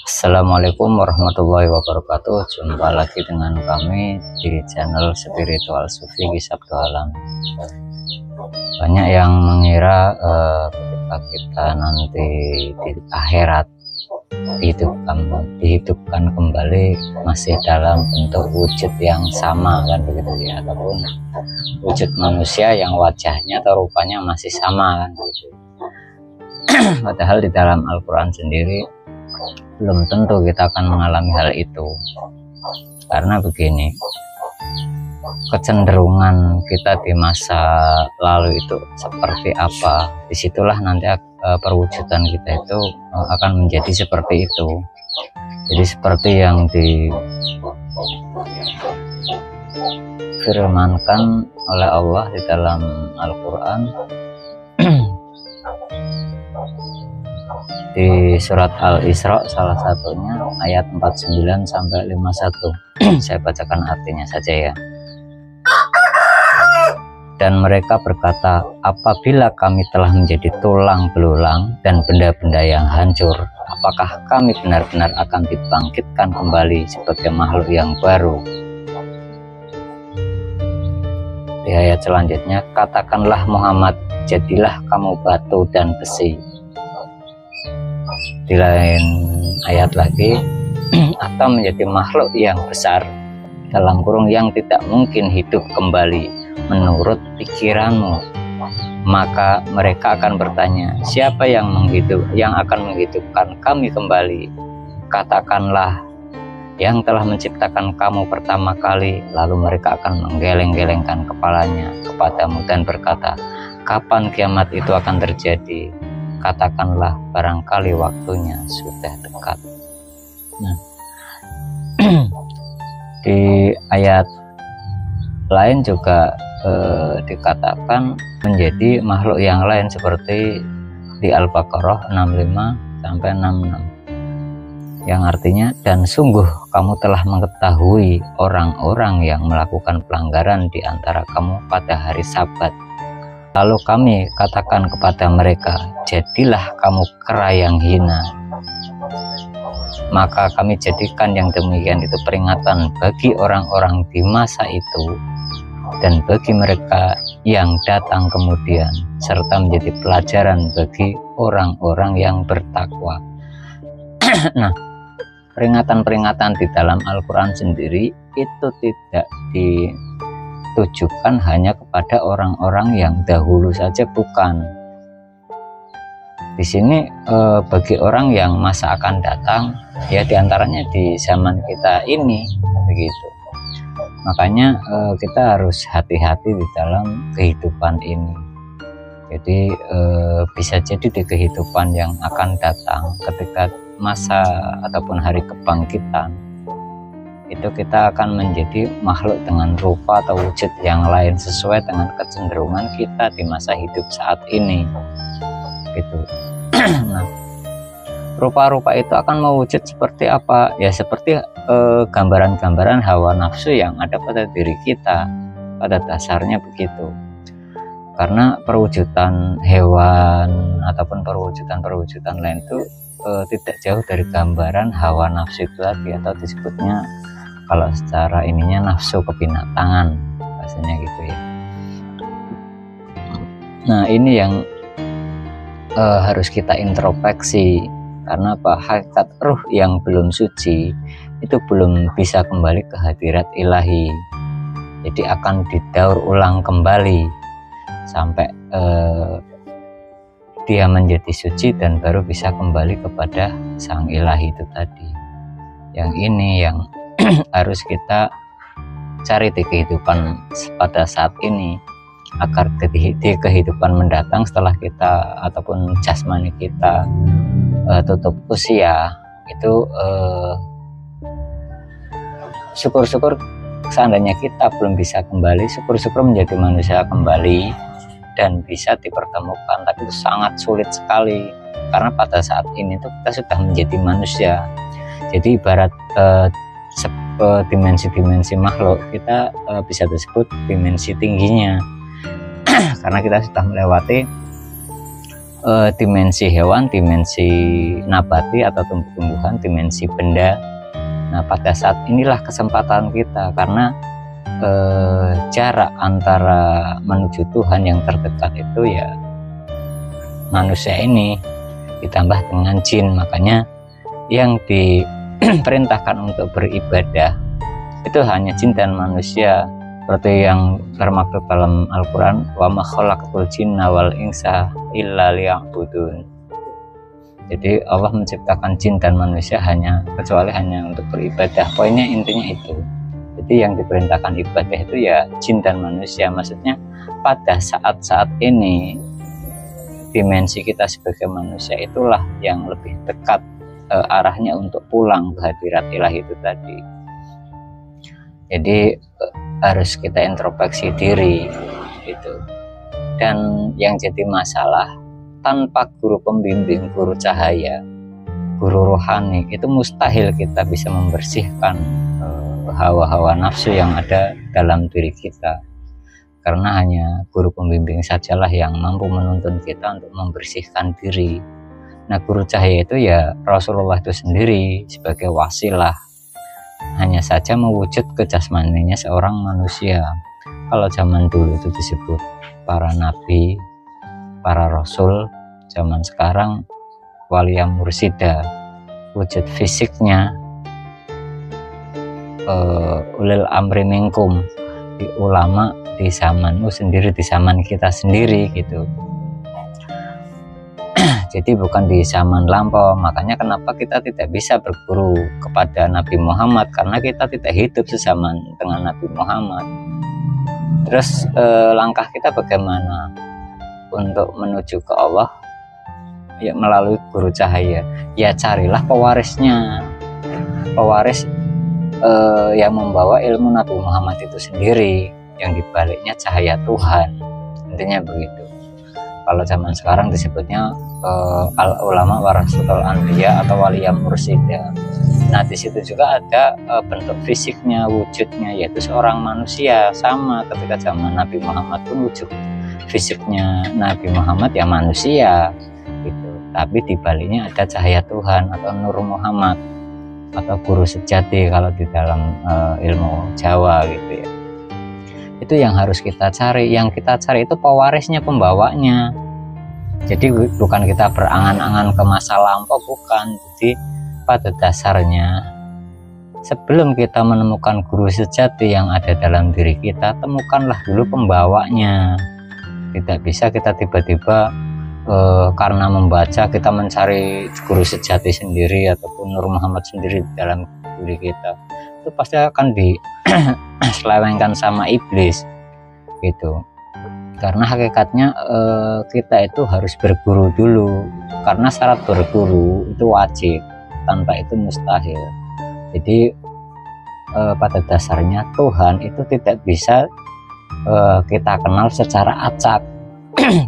Assalamualaikum warahmatullahi wabarakatuh. Jumpa lagi dengan kami di channel Spiritual Sufi Kisah Alam. Banyak yang mengira ketika kita nanti di akhirat dihidupkan kembali masih dalam bentuk wujud yang sama, kan begitu ya, ataupun wujud manusia yang wajahnya atau rupanya masih sama, kan begitu. Padahal di dalam Al-Quran sendiri belum tentu kita akan mengalami hal itu, karena begini, kecenderungan kita di masa lalu itu seperti apa, disitulah nanti perwujudan kita itu akan menjadi seperti itu. Jadi seperti yang difirmankan oleh Allah di dalam Al-Quran di surat Al-Isra, salah satunya ayat 49 sampai 51. Saya bacakan artinya saja ya. Dan mereka berkata, apabila kami telah menjadi tulang belulang dan benda-benda yang hancur, apakah kami benar-benar akan dibangkitkan kembali sebagai makhluk yang baru? Di ayat selanjutnya, katakanlah Muhammad, jadilah kamu batu dan besi. Di lain ayat lagi, atau menjadi makhluk yang besar dalam kurung yang tidak mungkin hidup kembali menurut pikiranmu. Maka mereka akan bertanya, siapa yang akan menghidupkan kami kembali? Katakanlah, yang telah menciptakan kamu pertama kali. Lalu mereka akan menggeleng-gelengkan kepalanya kepadamu dan berkata, kapan kiamat itu akan terjadi? Katakanlah, barangkali waktunya sudah dekat. Nah, di ayat lain juga dikatakan menjadi makhluk yang lain, seperti di Al-Baqarah 65 sampai 66, yang artinya, dan sungguh kamu telah mengetahui orang-orang yang melakukan pelanggaran di antara kamu pada hari Sabat. Lalu kami katakan kepada mereka, jadilah kamu kera yang hina. Maka kami jadikan yang demikian itu peringatan bagi orang-orang di masa itu dan bagi mereka yang datang kemudian, serta menjadi pelajaran bagi orang-orang yang bertakwa. Nah, peringatan-peringatan di dalam Al-Quran sendiri itu tidak ditujukan hanya kepada orang-orang yang dahulu saja, bukan. Di sini bagi orang yang masa akan datang, ya diantaranya di zaman kita ini, begitu. Makanya kita harus hati-hati di dalam kehidupan ini. Jadi bisa jadi di kehidupan yang akan datang, ketika masa ataupun hari kebangkitan, itu kita akan menjadi makhluk dengan rupa atau wujud yang lain sesuai dengan kecenderungan kita di masa hidup saat ini, gitu. Nah, rupa-rupa itu akan mewujud seperti apa? Ya seperti gambaran-gambaran hawa nafsu yang ada pada diri kita, pada dasarnya begitu. Karena perwujudan hewan ataupun perwujudan lain itu tidak jauh dari gambaran hawa nafsu itu tadi, atau disebutnya kalau secara ininya nafsu kebinatangan, bahasanya gitu ya. Nah, ini yang harus kita introspeksi, karena apa? Hakikat ruh yang belum suci itu belum bisa kembali ke hadirat ilahi. Jadi akan didaur ulang kembali sampai dia menjadi suci dan baru bisa kembali kepada sang ilahi itu tadi. Yang ini yang harus kita cari di kehidupan pada saat ini, agar di kehidupan mendatang setelah kita ataupun jasmani kita tutup usia itu, syukur-syukur seandainya kita belum bisa kembali, syukur-syukur menjadi manusia kembali dan bisa dipertemukan, tapi itu sangat sulit sekali, karena pada saat ini tuh kita sudah menjadi manusia. Jadi ibarat dimensi-dimensi makhluk kita bisa disebut dimensi tingginya karena kita sudah melewati dimensi hewan, dimensi nabati atau tumbuh-tumbuhan, dimensi benda. Nah, pada saat inilah kesempatan kita, karena jarak antara menuju Tuhan yang terdekat itu ya manusia ini ditambah dengan jin. Makanya yang diperintahkan untuk beribadah itu hanya jin dan manusia, seperti yang termaktub dalam Al-Quran, wa ma khalaqtul jinna wal insa illa liya'budun. Jadi Allah menciptakan jin dan manusia kecuali hanya untuk beribadah. Poinnya intinya itu. Jadi yang diperintahkan ibadah itu ya jin dan manusia. Maksudnya pada saat-saat ini dimensi kita sebagai manusia itulah yang lebih dekat arahnya untuk pulang ke hadirat ilahi itu tadi. Jadi harus kita introspeksi diri gitu. Dan yang jadi masalah, tanpa guru pembimbing, guru cahaya, guru rohani, itu mustahil kita bisa membersihkan hawa-hawa nafsu yang ada dalam diri kita. Karena hanya guru pembimbing sajalah yang mampu menuntun kita untuk membersihkan diri. Nah, guru cahaya itu ya Rasulullah itu sendiri sebagai wasilah, hanya saja mewujud ke jasmaninya seorang manusia. Kalau zaman dulu itu disebut para nabi, para rasul, zaman sekarang walia mursida, wujud fisiknya ulil amri minkum, di ulama di zamanmu sendiri, di zaman kita sendiri gitu. Jadi bukan di zaman lampau. Makanya kenapa kita tidak bisa berguru kepada Nabi Muhammad, karena kita tidak hidup sezaman dengan Nabi Muhammad. Terus langkah kita bagaimana untuk menuju ke Allah? Ya melalui guru cahaya. Ya carilah pewarisnya, pewaris yang membawa ilmu Nabi Muhammad itu sendiri, yang dibaliknya cahaya Tuhan. Intinya begitu. Kalau zaman sekarang disebutnya al ulama warasatul anbiya atau waliyah mursida. Nah, di situ juga ada bentuk fisiknya, wujudnya, yaitu seorang manusia. Sama ketika zaman Nabi Muhammad pun wujud fisiknya Nabi Muhammad ya manusia gitu. Tapi di baliknya ada cahaya Tuhan atau Nur Muhammad atau guru sejati kalau di dalam ilmu Jawa gitu ya. Itu yang harus kita cari. Yang kita cari itu pewarisnya, pembawanya. Jadi bukan kita berangan-angan ke masa lampau, bukan. Jadi pada dasarnya sebelum kita menemukan guru sejati yang ada dalam diri kita, temukanlah dulu pembawanya. Tidak bisa kita tiba-tiba karena membaca kita mencari guru sejati sendiri ataupun Nur Muhammad sendiri dalam diri kita. Itu pasti akan diselewengkan sama iblis gitu. Karena hakikatnya kita itu harus berguru dulu, karena syarat berguru itu wajib, tanpa itu mustahil. Jadi pada dasarnya Tuhan itu tidak bisa kita kenal secara acak.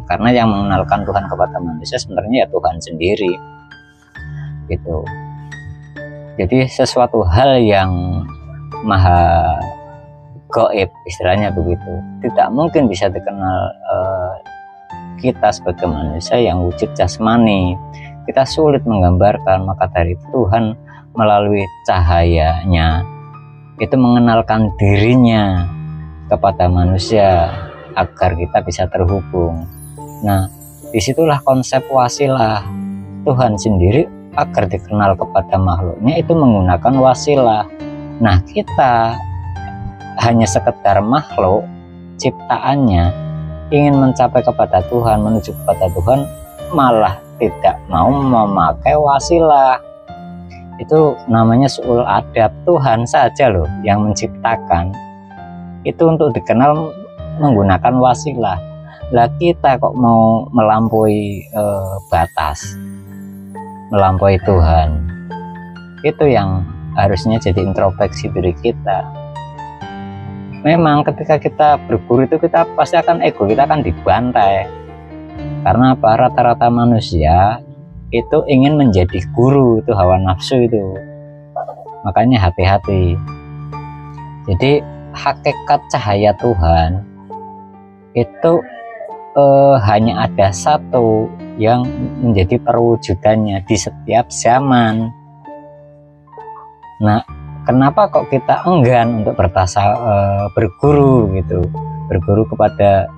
Karena yang mengenalkan Tuhan kepada manusia sebenarnya ya Tuhan sendiri gitu. Jadi sesuatu hal yang maha gaib, istilahnya begitu, tidak mungkin bisa dikenal kita sebagai manusia yang wujud jasmani. Kita sulit menggambarkan, maka dari itu Tuhan melalui cahayanya itu mengenalkan dirinya kepada manusia agar kita bisa terhubung. Nah, disitulah konsep wasilah. Tuhan sendiri agar dikenal kepada makhluknya itu menggunakan wasilah. Nah, kita hanya sekedar makhluk ciptaannya, ingin mencapai kepada Tuhan, menuju kepada Tuhan, malah tidak mau memakai wasilah. Itu namanya su'ul adab. Tuhan saja loh yang menciptakan itu untuk dikenal menggunakan wasilah. Lah kita kok mau melampaui batas, melampaui Tuhan. Itu yang harusnya jadi introspeksi diri kita. Memang ketika kita berguru itu kita pasti akan ego, kita akan dibantai. Karena apa? Rata-rata manusia itu ingin menjadi guru, itu hawa nafsu itu. Makanya hati-hati. Jadi hakikat cahaya Tuhan itu hanya ada satu yang menjadi perwujudannya di setiap zaman. Nah, kenapa kok kita enggan untuk berguru gitu, berguru kepada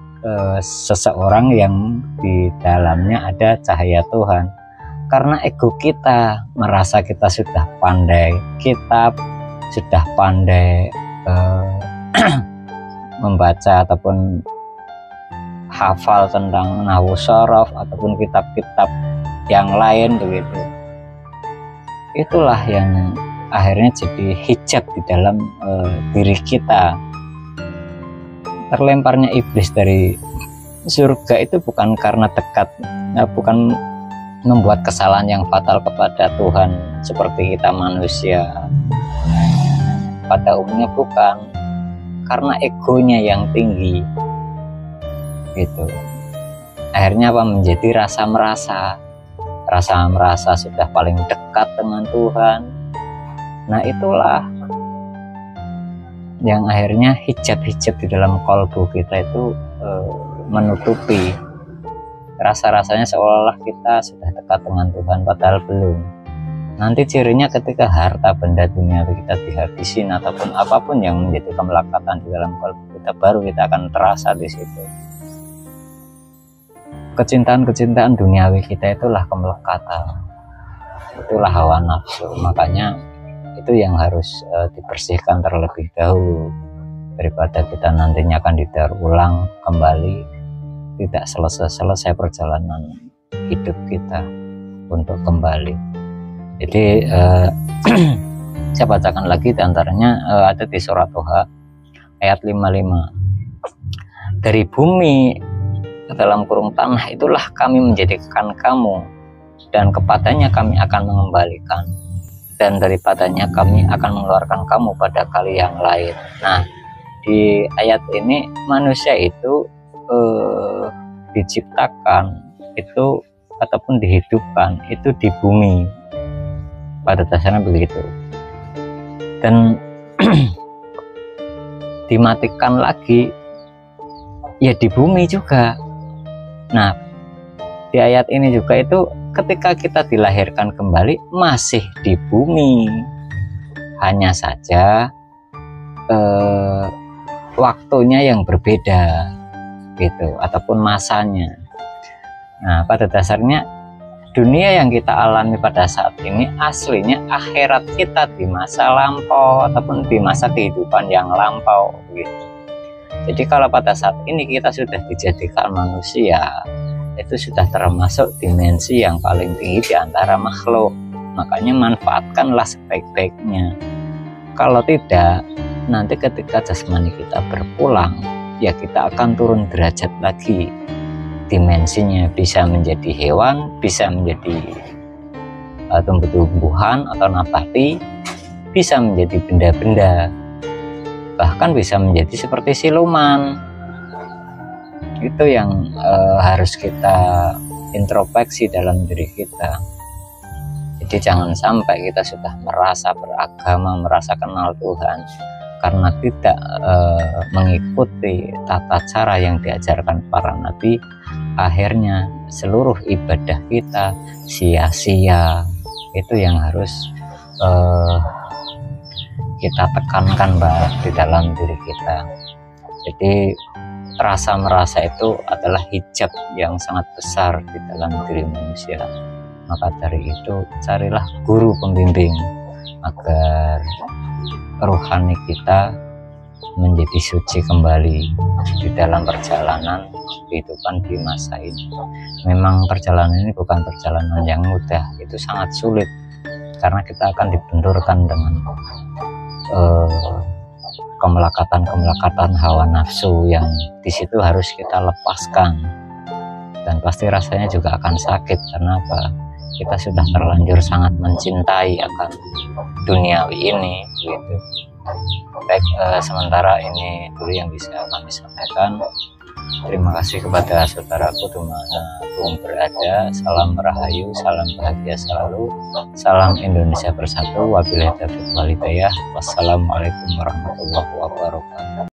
seseorang yang di dalamnya ada cahaya Tuhan? Karena ego kita merasa kita sudah pandai, kita sudah pandai membaca ataupun hafal tentang nahwu shorof ataupun kitab-kitab yang lain begitu. Itulah yang akhirnya jadi hijab di dalam diri kita. Terlemparnya iblis dari surga itu bukan karena dekat, bukan membuat kesalahan yang fatal kepada Tuhan seperti kita manusia. Pada umumnya bukan, karena egonya yang tinggi gitu. Akhirnya apa? Menjadi rasa merasa sudah paling dekat dengan Tuhan. Nah, itulah yang akhirnya hijab-hijab di dalam kolbu kita itu menutupi rasa-rasanya seolah-olah kita sudah dekat dengan Tuhan, padahal belum. Nanti cirinya ketika harta benda dunia kita dihabisin ataupun apapun yang menjadi kemelekatan di dalam kolbu kita, baru kita akan terasa di situ. Kecintaan duniawi kita itulah kemelekatan, itulah hawa nafsu. Makanya itu yang harus dibersihkan terlebih dahulu, daripada kita nantinya akan didaur ulang kembali, tidak selesai perjalanan hidup kita untuk kembali. Jadi saya bacakan lagi, diantaranya ada di surat Toha ayat 55. Dari bumi dalam kurung tanah itulah kami menjadikan kamu, dan kepadanya kami akan mengembalikan, dan daripadanya kami akan mengeluarkan kamu pada kali yang lain. Nah, di ayat ini manusia itu diciptakan itu ataupun dihidupkan itu di bumi, pada dasarnya begitu, dan dimatikan lagi ya di bumi juga. Nah, di ayat ini juga itu ketika kita dilahirkan kembali masih di bumi, hanya saja waktunya yang berbeda gitu, ataupun masanya. Nah, pada dasarnya dunia yang kita alami pada saat ini aslinya akhirat kita di masa lampau ataupun di masa kehidupan yang lampau gitu. Jadi kalau pada saat ini kita sudah dijadikan manusia, itu sudah termasuk dimensi yang paling tinggi di antara makhluk. Makanya manfaatkanlah sebaik-baiknya. Kalau tidak, nanti ketika jasmani kita berpulang, ya kita akan turun derajat lagi. Dimensinya bisa menjadi hewan, bisa menjadi tumbuh-tumbuhan atau nabati, bisa menjadi benda-benda, bahkan bisa menjadi seperti siluman. Itu yang harus kita introspeksi dalam diri kita. Jadi jangan sampai kita sudah merasa beragama, merasa kenal Tuhan, karena tidak mengikuti tata cara yang diajarkan para nabi, akhirnya seluruh ibadah kita sia-sia. Itu yang harus kita tekankan, Mbak, di dalam diri kita. Jadi rasa merasa itu adalah hijab yang sangat besar di dalam diri manusia. Maka dari itu carilah guru pembimbing agar rohani kita menjadi suci kembali di dalam perjalanan kehidupan di masa ini. Memang perjalanan ini bukan perjalanan yang mudah, itu sangat sulit karena kita akan dibenturkan dengan kemelekatan hawa nafsu yang di situ harus kita lepaskan, dan pasti rasanya juga akan sakit. Karena apa? Kita sudah terlanjur sangat mencintai akan duniawi ini gitu. Baik, sementara ini dulu yang bisa kami sampaikan. Terima kasih kepada saudaraku dimanapun berada. Salam rahayu, salam bahagia selalu, salam Indonesia bersatu. Wabillahi taufiq wal hidayah. Wassalamualaikum warahmatullahi wabarakatuh.